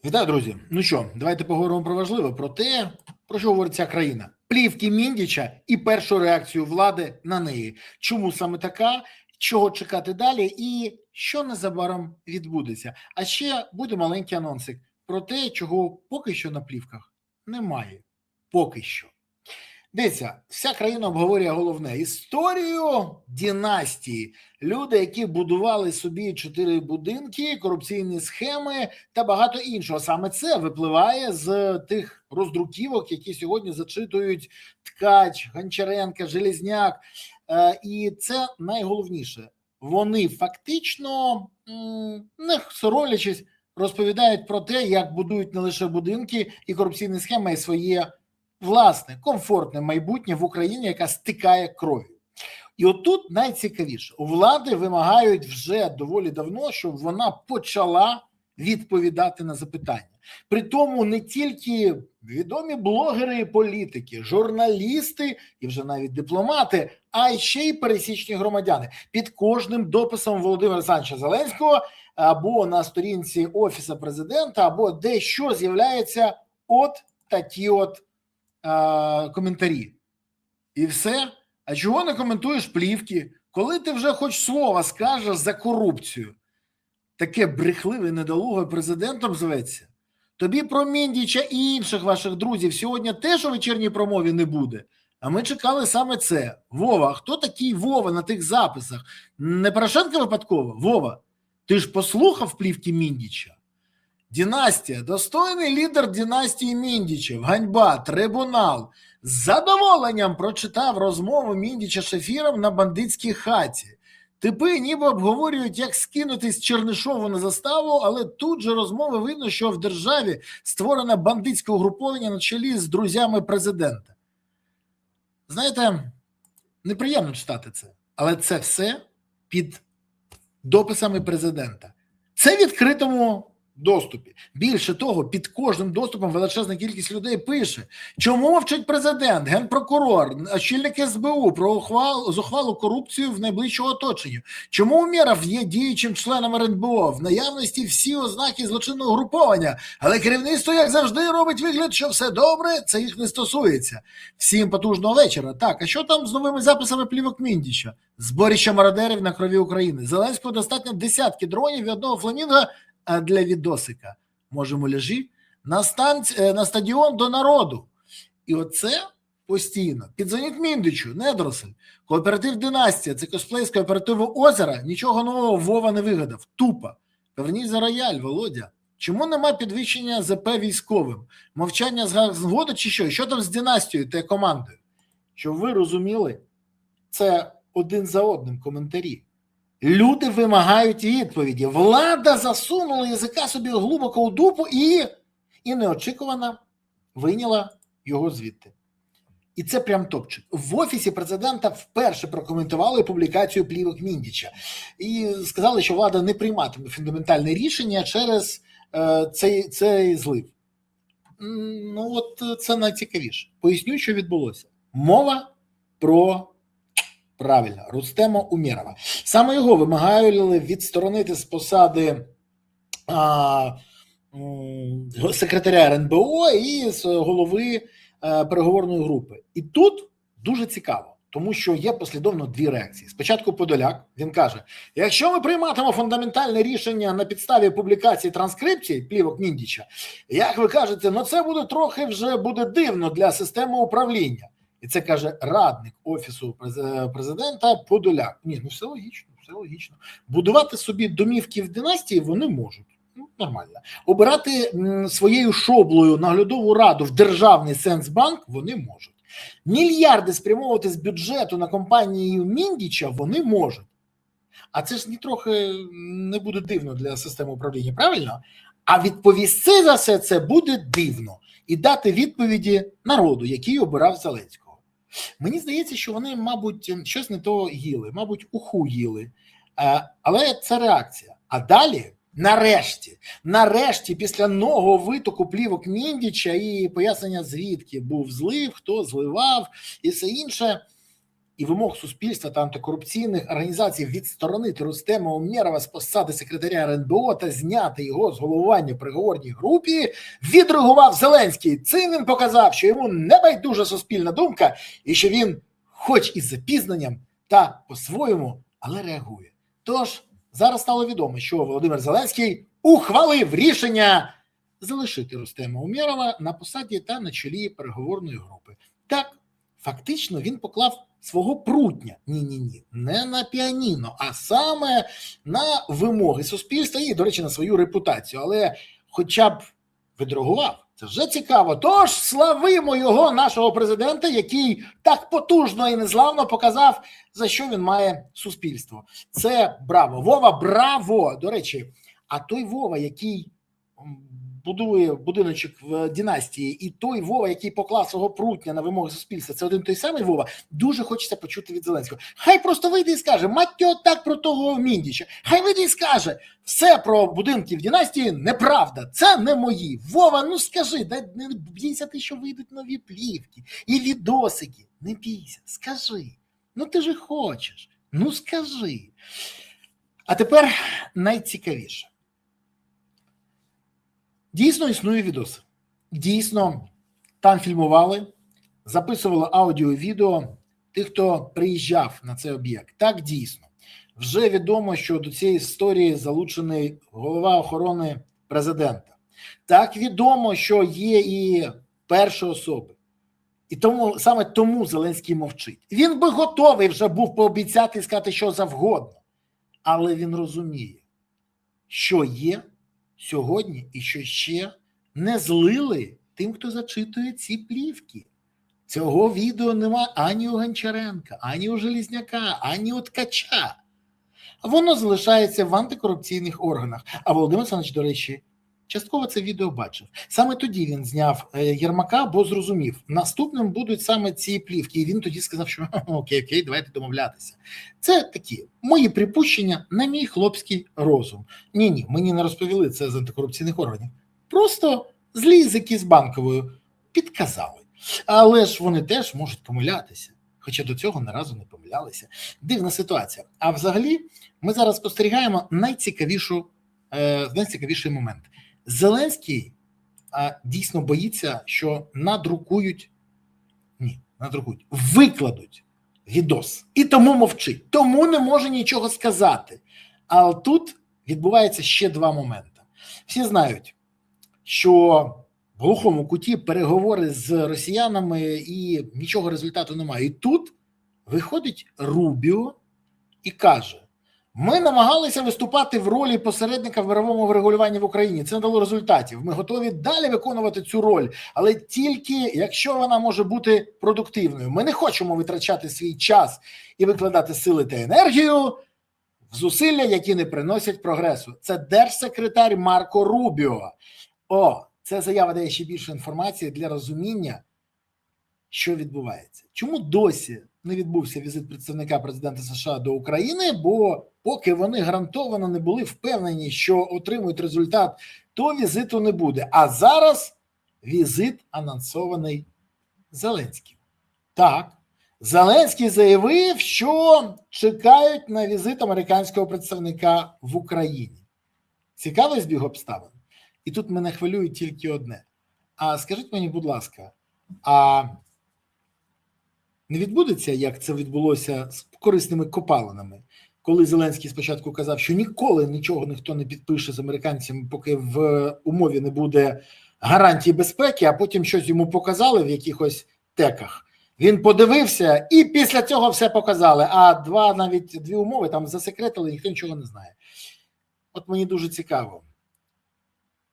Вітаю, друзі. Ну що, давайте поговоримо про важливе, про те, про що говорить ця країна. Плівки Міндіча і першу реакцію влади на неї. Чому саме така, чого чекати далі і що незабаром відбудеться. А ще буде маленький анонсик про те, чого поки що на плівках немає. Поки що. Дивіться, вся країна обговорює головне – історію династії. Люди, які будували собі 4 будинки, корупційні схеми та багато іншого. Саме це випливає з тих роздруківок, які сьогодні зачитують Ткач, Гончаренко, Железняк. І це найголовніше. Вони фактично, не соромлячись, розповідають про те, як будують не лише будинки і корупційні схеми, і своє власне, комфортне майбутнє в Україні, яка стикає кров'ю. І отут найцікавіше. У влади вимагають вже доволі давно, щоб вона почала відповідати на запитання. При тому не тільки відомі блогери і політики, журналісти і вже навіть дипломати, а ще й пересічні громадяни. Під кожним дописом Володимира Олександровича Зеленського або на сторінці Офісу Президента, або де-що з'являється от такі от коментарі. І все. А чого не коментуєш плівки? Коли ти вже хоч слово скажеш за корупцію? Таке брехливе недолуге президентом зветься. Тобі про Міндіча і інших ваших друзів сьогодні теж у вечірній промові не буде. А ми чекали саме це. Вова, а хто такий Вова на тих записах? Не Порошенко випадково? Вова, ти ж послухав плівки Міндіча? Династія, достойний лідер династії Міндічів, ганьба, трибунал. З задоволенням прочитав розмову Міндіча з Шафіром на бандитській хаті. Типи ніби обговорюють, як скинути з Чернишова на заставу, але тут же розмови видно, що в державі створено бандитське угруповання на чолі з друзями президента. Знаєте, неприємно читати це, але це все під дописами президента. Це в відкритому доступі. Більше того, під кожним доступом величезна кількість людей пише, чому мовчить президент, генпрокурор, очільник СБУ про зухвалу корупцію в найближчому оточенні. Чому Умєров є діючим членом РНБО, в наявності всі ознаки злочинного груповання, але керівництво, як завжди, робить вигляд, що все добре, це їх не стосується. Всім потужного вечора. Так, а що там з новими записами плівок Міндіча? Зборище мародерів на крові України. Зеленського достатньо десятки дронів і одного фламінга для відосика. Можемо ляжі на стадіон до народу. І оце постійно. Підзвоніть Міндичу, недоросль. Кооператив «Династія» – це косплей з кооперативу «Озера». Нічого нового Вова не вигадав. Тупо. Поверніть за рояль, Володя. Чому нема підвищення ЗП військовим? Мовчання згоди чи що? Що там з династією та командою? Щоб ви розуміли, це один за одним коментарі. Люди вимагають відповіді. Влада засунула язика собі глибоко у дупу і неочікувано вийняла його звідти. І це прям топчик. В Офісі Президента вперше прокоментували публікацію плівок Міндіча. І сказали, що влада не прийматиме фундаментальне рішення через цей злив. Ну от це найцікавіше. Поясню, що відбулося. Мова про... Правильно, Рустема Умєрова. Саме його вимагали відсторонити з посади секретаря РНБО і з голови переговорної групи. І тут дуже цікаво, тому що є послідовно дві реакції. Спочатку Подоляк, він каже, якщо ми прийматимемо фундаментальне рішення на підставі публікації транскрипції плівок Міндіча, як ви кажете, ну це буде трохи вже буде дивно для системи управління. І це каже радник Офісу Президента Подоляк. Ні, ну все логічно, все логічно. Будувати собі домівки в династії вони можуть. Ну, нормально. Обирати своєю шоблою наглядову раду в державний Сенсбанк вони можуть. Мільярди спрямовувати з бюджету на компанію Міндіча вони можуть. А це ж нітрохи не буде дивно для системи управління, правильно? А відповісти за все це буде дивно. І дати відповіді народу, який обирав Зеленського. Мені здається, що вони, мабуть, щось не то їли, мабуть, уху їли. Але це реакція. А далі, нарешті, після нового витоку плівок Міндіча і пояснення, звідки був злив, хто зливав і все інше, і вимог суспільства та антикорупційних організацій відсторонити Рустема Умєрова з посади секретаря РНБО та зняти його з головування в переговорній групі, відреагував Зеленський. Цим він показав, що йому не байдужа суспільна думка і що він, хоч із запізненням та по-своєму, але реагує. Тож, зараз стало відомо, що Володимир Зеленський ухвалив рішення залишити Рустема Умєрова на посаді та на чолі переговорної групи. Так, фактично він поклав свого прутня, не на піаніно, а саме на вимоги суспільства і, до речі, на свою репутацію. Але хоча б відреагував, це вже цікаво. Тож славимо його, нашого президента, який так потужно і незламно показав, за що він має суспільство. Це браво. Вова, браво! До речі, а той Вова, який будує будиночок в династії, і той Вова, який поклав свого прутня на вимоги суспільства, це один той самий Вова, дуже хочеться почути від Зеленського. Хай просто вийде і скаже, мать його так про того Міндіча. Хай вийде і скаже, все про будинки в династії неправда, це не мої. Вова, ну скажи, не бійся ти, що вийдуть нові плівки і відосики. Не бійся, скажи. Ну ти же хочеш, ну скажи. А тепер найцікавіше. Дійсно існує відоси. Дійсно, там фільмували, записували аудіо і відео тих, хто приїжджав на цей об'єкт. Так, дійсно. Вже відомо, що до цієї історії залучений голова охорони президента. Так, відомо, що є і перші особи. І тому, саме тому Зеленський мовчить. Він би готовий вже був пообіцяти і сказати що завгодно. Але він розуміє, що є сьогодні і що ще не злили тим, хто зачитує ці плівки. Цього відео нема ані у Гончаренка, ані у Железняка, ані у Ткача. Воно залишається в антикорупційних органах. А Володимир Олександрович, до речі, частково це відео бачив. Саме тоді він зняв Єрмака, бо зрозумів, наступним будуть саме ці плівки. І він тоді сказав, що окей, давайте домовлятися. Це такі мої припущення на мій хлопський розум. Ні, мені не розповіли це з антикорупційних органів. Просто злі язики з Банковою підказали. Але ж вони теж можуть помилятися. Хоча до цього ні разу не помилялися. Дивна ситуація. А взагалі ми зараз спостерігаємо найцікавіший момент. Зеленський дійсно боїться, що викладуть відос. І тому мовчить. Тому не може нічого сказати. Але тут відбувається ще два моменти. Всі знають, що в глухому куті переговори з росіянами і нічого результату немає. І тут виходить Рубіо і каже, ми намагалися виступати в ролі посередника в мировому врегулюванні в Україні. Це не дало результатів. Ми готові далі виконувати цю роль, але тільки якщо вона може бути продуктивною. Ми не хочемо витрачати свій час і викладати сили та енергію в зусилля, які не приносять прогресу. Це держсекретар Марко Рубіо. Це заява дає ще більше інформації для розуміння, що відбувається. Чому досі не відбувся візит представника президента США до України, бо поки вони гарантовано не були впевнені, що отримують результат, то візиту не буде. А зараз візит анонсований Зеленським. Так, Зеленський заявив, що чекають на візит американського представника в Україні. Цікавий збіг обставин? І тут мене хвилює тільки одне. А скажіть мені, будь ласка, а не відбудеться, як це відбулося з корисними копалинами, коли Зеленський спочатку казав, що ніколи нічого ніхто не підпише з американцями, поки в умові не буде гарантії безпеки, а потім щось йому показали в якихось теках. Він подивився і після цього все показали, а навіть дві умови там засекретили, ніхто нічого не знає. От мені дуже цікаво.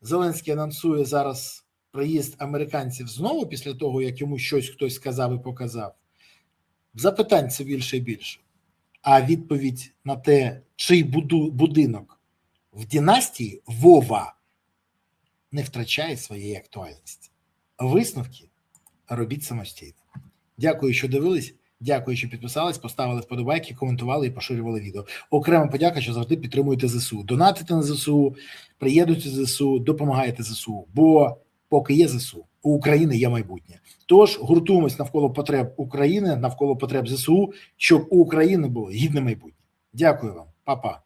Зеленський анонсує зараз приїзд американців знову після того, як йому щось хтось сказав і показав. Запитань це більше і більше. А відповідь на те, чий будинок в династії Вова не втрачає своєї актуальності. Висновки робіть самостійно. Дякую, що дивились. Дякую, що підписались, поставили вподобайки, коментували і поширювали відео. Окрема подяка, що завжди підтримуєте ЗСУ. Донатите на ЗСУ, приєднуйте ЗСУ, допомагаєте ЗСУ. Бо поки є ЗСУ, у України є майбутнє. Тож гуртуємось навколо потреб України, навколо потреб ЗСУ, щоб у України було гідне майбутнє. Дякую вам, па-па.